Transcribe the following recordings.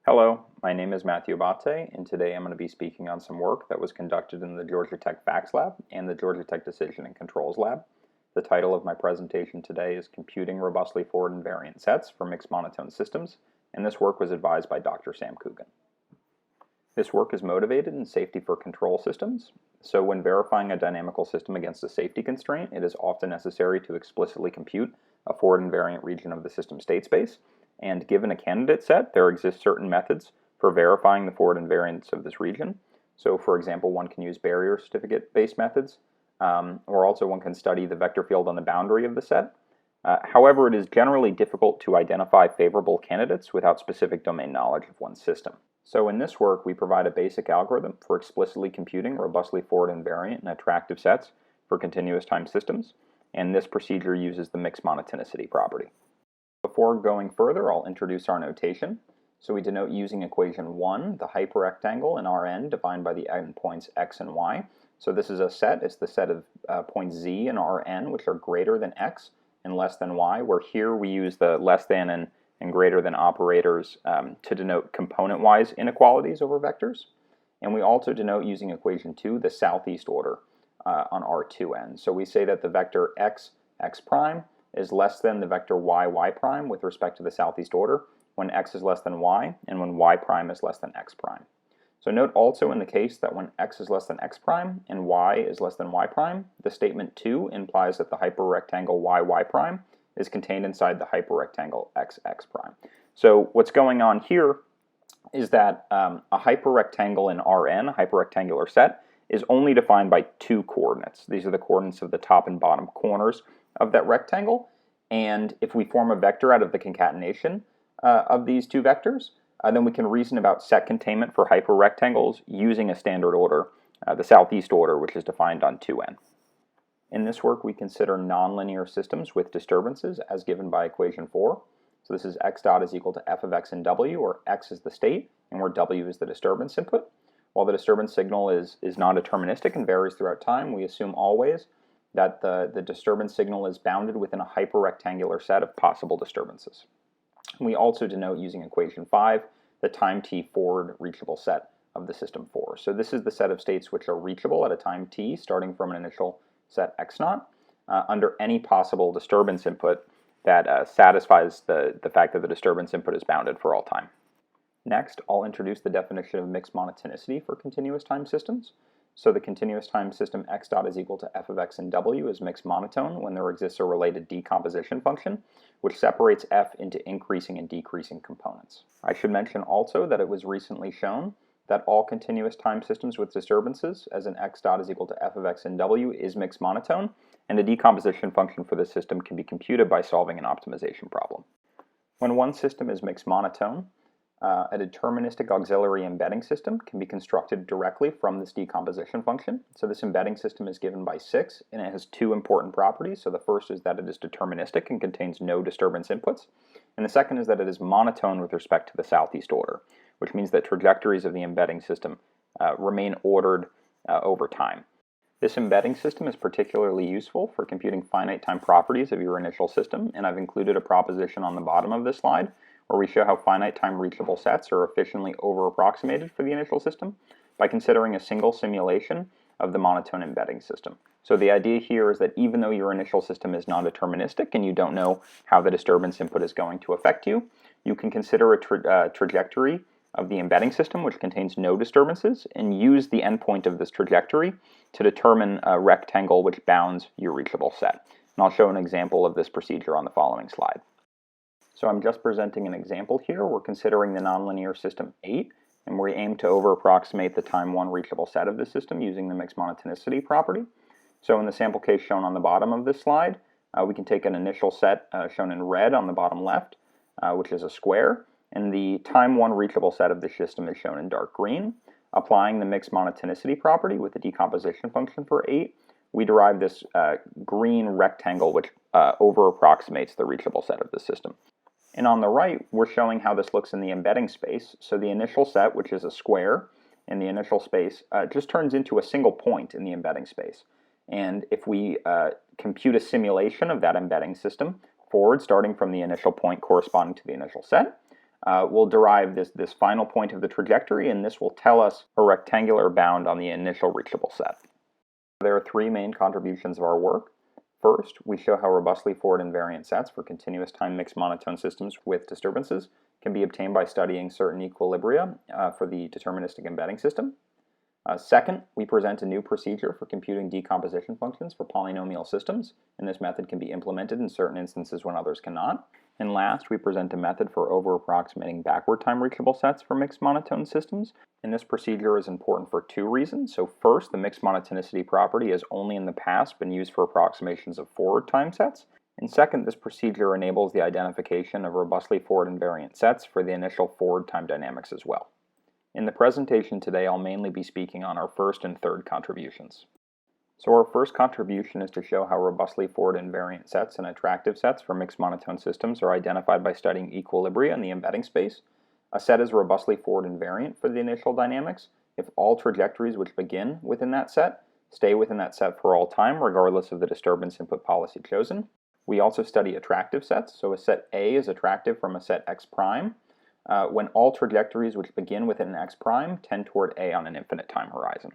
Hello, my name is Matthew Abate, and today I'm going to be speaking on some work that was conducted in the Georgia Tech Facts Lab and the Georgia Tech Decision and Controls Lab. The title of my presentation today is Computing Robustly Forward Invariant Sets for Mixed-Monotone Systems, and this work was advised by Dr. Sam Coogan. This work is motivated in safety for control systems, so when verifying a dynamical system against a safety constraint, it is often necessary to explicitly compute a forward invariant region of the system state space. And given a candidate set, there exist certain methods for verifying the forward invariance of this region. So for example, one can use barrier certificate-based methods, or also one can study the vector field on the boundary of the set. However, it is generally difficult to identify favorable candidates without specific domain knowledge of one's system. So in this work, we provide a basic algorithm for explicitly computing robustly forward invariant and attractive sets for continuous time systems, and this procedure uses the Mixed-Monotonicity property. Before going further, I'll introduce our notation. So we denote using equation 1, the hyperrectangle in Rn defined by the endpoints x and y. So this is a set. It's the set of points z and Rn, which are greater than x and less than y, where here we use the less than and greater than operators to denote component-wise inequalities over vectors. And we also denote using equation 2 the southeast order on R2n. So we say that the vector x prime is less than the vector y prime with respect to the southeast order when x is less than y and when y prime is less than x prime. So note also in the case that when x is less than x prime and y is less than y prime, the statement 2 implies that the hyperrectangle y prime is contained inside the hyperrectangle x prime. So what's going on here is that a hyperrectangle in Rn, a hyperrectangular set, is only defined by two coordinates. These are the coordinates of the top and bottom corners of that rectangle, and if we form a vector out of the concatenation of these two vectors, then we can reason about set containment for hyperrectangles using a standard order, the southeast order, which is defined on 2n. In this work, we consider nonlinear systems with disturbances as given by equation 4. So this is x dot is equal to f of x and w, where x is the state and where w is the disturbance input. While the disturbance signal is non-deterministic and varies throughout time, we assume always that the disturbance signal is bounded within a hyperrectangular set of possible disturbances. We also denote using equation 5 the time t forward reachable set of the system 4. So this is the set of states which are reachable at a time t starting from an initial set x naught under any possible disturbance input that satisfies the fact that the disturbance input is bounded for all time. Next, I'll introduce the definition of mixed monotonicity for continuous time systems. So the continuous time system x dot is equal to f of x and w is mixed monotone when there exists a related decomposition function, which separates f into increasing and decreasing components. I should mention also that it was recently shown that all continuous time systems with disturbances, as an x dot is equal to f of x and w, is mixed monotone, and a decomposition function for this system can be computed by solving an optimization problem. When one system is mixed monotone, a deterministic auxiliary embedding system can be constructed directly from this decomposition function. So this embedding system is given by 6, and it has two important properties. So the first is that it is deterministic and contains no disturbance inputs. And the second is that it is monotone with respect to the southeast order, which means that trajectories of the embedding system remain ordered over time. This embedding system is particularly useful for computing finite time properties of your initial system, and I've included a proposition on the bottom of this slide where we show how finite time reachable sets are efficiently over-approximated for the initial system by considering a single simulation of the monotone embedding system. So the idea here is that even though your initial system is non-deterministic and you don't know how the disturbance input is going to affect you, you can consider a trajectory of the embedding system which contains no disturbances and use the endpoint of this trajectory to determine a rectangle which bounds your reachable set. And I'll show an example of this procedure on the following slide. So I'm just presenting an example here. We're considering the nonlinear system 8, and we aim to over-approximate the time 1 reachable set of the system using the mixed monotonicity property. So in the sample case shown on the bottom of this slide, we can take an initial set shown in red on the bottom left, which is a square, and the time 1 reachable set of the system is shown in dark green. Applying the mixed monotonicity property with the decomposition function for 8, we derive this green rectangle which over-approximates the reachable set of the system. And on the right, we're showing how this looks in the embedding space. So the initial set, which is a square in the initial space, just turns into a single point in the embedding space. And if we compute a simulation of that embedding system forward, starting from the initial point corresponding to the initial set, we'll derive this final point of the trajectory, and this will tell us a rectangular bound on the initial reachable set. There are three main contributions of our work. First, we show how robustly forward invariant sets for continuous time mixed monotone systems with disturbances can be obtained by studying certain equilibria for the deterministic embedding system. Second, we present a new procedure for computing decomposition functions for polynomial systems, and this method can be implemented in certain instances when others cannot. And last, we present a method for over-approximating backward time reachable sets for mixed monotone systems, and this procedure is important for two reasons. So first, the mixed monotonicity property has only in the past been used for approximations of forward time sets, and second, this procedure enables the identification of robustly forward invariant sets for the initial forward time dynamics as well. In the presentation today, I'll mainly be speaking on our first and third contributions. So our first contribution is to show how robustly forward invariant sets and attractive sets for mixed monotone systems are identified by studying equilibria in the embedding space. A set is robustly forward invariant for the initial dynamics if all trajectories which begin within that set stay within that set for all time, regardless of the disturbance input policy chosen. We also study attractive sets, so a set A is attractive from a set X prime when all trajectories which begin within an X prime tend toward A on an infinite time horizon.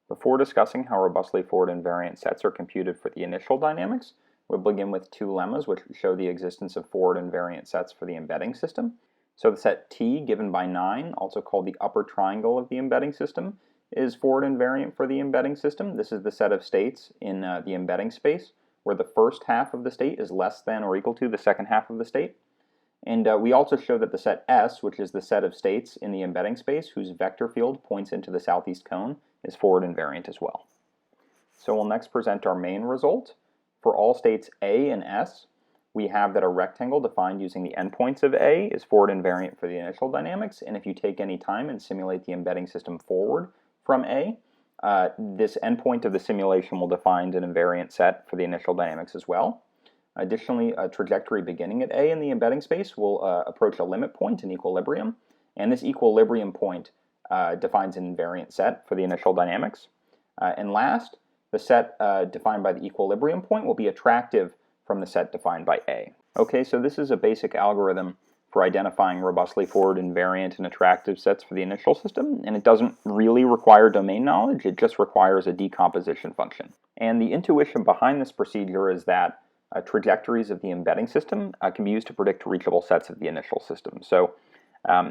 Before discussing how robustly forward invariant sets are computed for the initial dynamics, we'll begin with two lemmas which show the existence of forward invariant sets for the embedding system. So the set T given by 9, also called the upper triangle of the embedding system, is forward invariant for the embedding system. This is the set of states in the embedding space where the first half of the state is less than or equal to the second half of the state. And we also show that the set S, which is the set of states in the embedding space whose vector field points into the southeast cone, is forward invariant as well. So we'll next present our main result. For all states A and S, we have that a rectangle defined using the endpoints of A is forward invariant for the initial dynamics, and if you take any time and simulate the embedding system forward from A, this endpoint of the simulation will define an invariant set for the initial dynamics as well. Additionally, a trajectory beginning at A in the embedding space will approach a limit point in equilibrium, and this equilibrium point defines an invariant set for the initial dynamics. And last, the set defined by the equilibrium point will be attractive from the set defined by A. Okay, so this is a basic algorithm for identifying robustly forward invariant and attractive sets for the initial system, and it doesn't really require domain knowledge, it just requires a decomposition function. And the intuition behind this procedure is that trajectories of the embedding system can be used to predict reachable sets of the initial system. So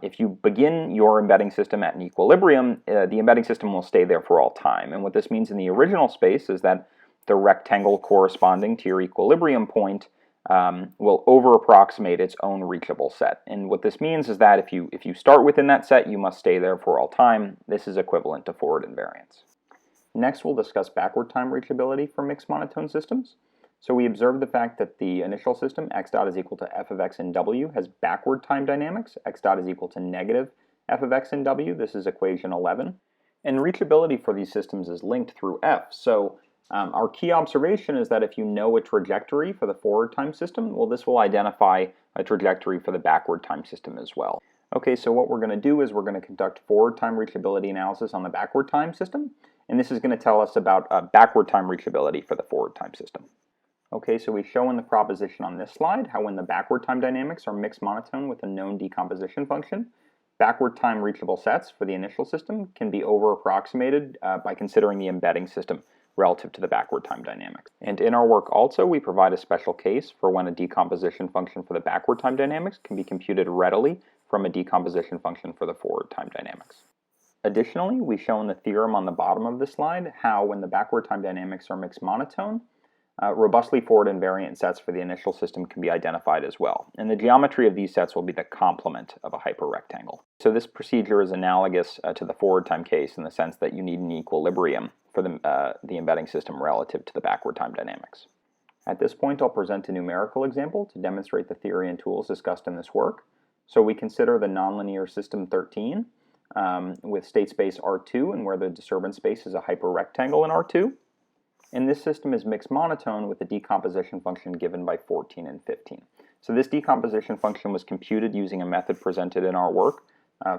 if you begin your embedding system at an equilibrium, the embedding system will stay there for all time. And what this means in the original space is that the rectangle corresponding to your equilibrium point will over-approximate its own reachable set. And what this means is that if you start within that set, you must stay there for all time. This is equivalent to forward invariance. Next, we'll discuss backward time reachability for mixed monotone systems. So we observe the fact that the initial system, x dot is equal to f of x in w, has backward time dynamics. X dot is equal to negative f of x in w. This is equation 11. And reachability for these systems is linked through f. So our key observation is that if you know a trajectory for the forward time system, well, this will identify a trajectory for the backward time system as well. Okay, so what we're going to do is we're going to conduct forward time reachability analysis on the backward time system, and this is going to tell us about backward time reachability for the forward time system. Okay, so we show in the proposition on this slide how when the backward time dynamics are mixed monotone with a known decomposition function, backward time reachable sets for the initial system can be over-approximated by considering the embedding system relative to the backward time dynamics. And in our work also, we provide a special case for when a decomposition function for the backward time dynamics can be computed readily from a decomposition function for the forward time dynamics. Additionally, we show in the theorem on the bottom of this slide how when the backward time dynamics are mixed monotone, robustly forward invariant sets for the initial system can be identified as well. And the geometry of these sets will be the complement of a hyperrectangle. So this procedure is analogous to the forward time case in the sense that you need an equilibrium for the embedding system relative to the backward time dynamics. At this point, I'll present a numerical example to demonstrate the theory and tools discussed in this work. So we consider the nonlinear system 13 with state space R2 and where the disturbance space is a hyperrectangle in R2. And this system is mixed monotone with a decomposition function given by 14 and 15. So this decomposition function was computed using a method presented in our work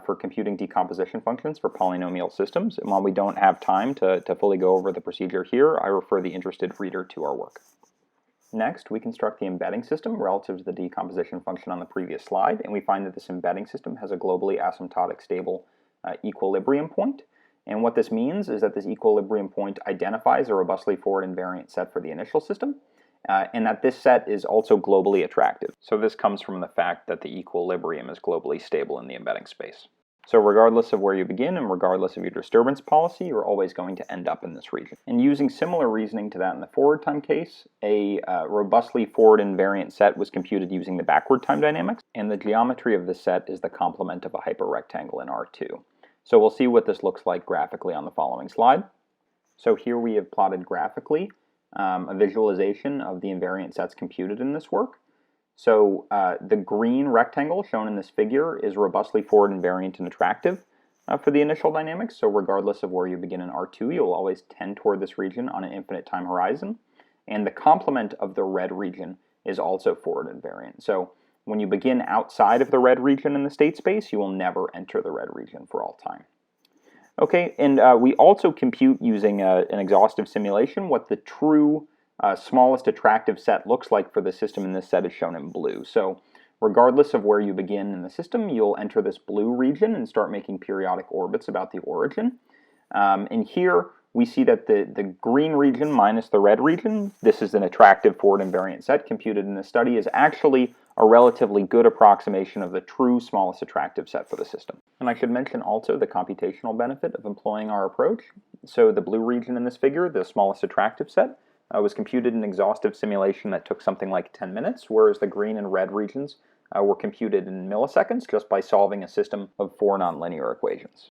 for computing decomposition functions for polynomial systems. And while we don't have time to fully go over the procedure here, I refer the interested reader to our work. Next, we construct the embedding system relative to the decomposition function on the previous slide, and we find that this embedding system has a globally asymptotic stable equilibrium point. And what this means is that this equilibrium point identifies a robustly forward invariant set for the initial system, and that this set is also globally attractive. So this comes from the fact that the equilibrium is globally stable in the embedding space. So regardless of where you begin and regardless of your disturbance policy, you're always going to end up in this region. And using similar reasoning to that in the forward time case, a robustly forward invariant set was computed using the backward time dynamics, and the geometry of this set is the complement of a hyperrectangle in R2. So we'll see what this looks like graphically on the following slide. So here we have plotted graphically a visualization of the invariant sets computed in this work. So the green rectangle shown in this figure is robustly forward invariant and attractive for the initial dynamics. So regardless of where you begin in R2, you'll always tend toward this region on an infinite time horizon. And the complement of the red region is also forward invariant. So when you begin outside of the red region in the state space, you will never enter the red region for all time. Okay, and we also compute using an exhaustive simulation what the true smallest attractive set looks like for the system, and this set is shown in blue. So regardless of where you begin in the system, you'll enter this blue region and start making periodic orbits about the origin. And here we see that the green region minus the red region, this is an attractive forward invariant set computed in this study, is actually a relatively good approximation of the true smallest attractive set for the system. And I should mention also the computational benefit of employing our approach. So the blue region in this figure, the smallest attractive set, was computed in exhaustive simulation that took something like 10 minutes, whereas the green and red regions were computed in milliseconds just by solving a system of 4 nonlinear equations.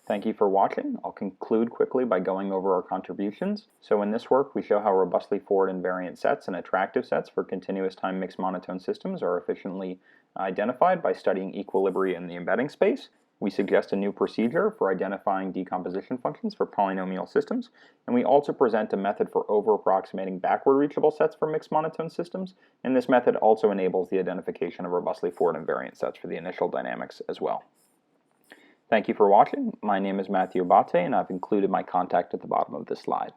Thank you for watching. I'll conclude quickly by going over our contributions. So in this work, we show how robustly forward invariant sets and attractive sets for continuous time mixed monotone systems are efficiently identified by studying equilibria in the embedding space. We suggest a new procedure for identifying decomposition functions for polynomial systems, and we also present a method for over-approximating backward reachable sets for mixed monotone systems, and this method also enables the identification of robustly forward invariant sets for the initial dynamics as well. Thank you for watching. My name is Matthew Abate, and I've included my contact at the bottom of this slide.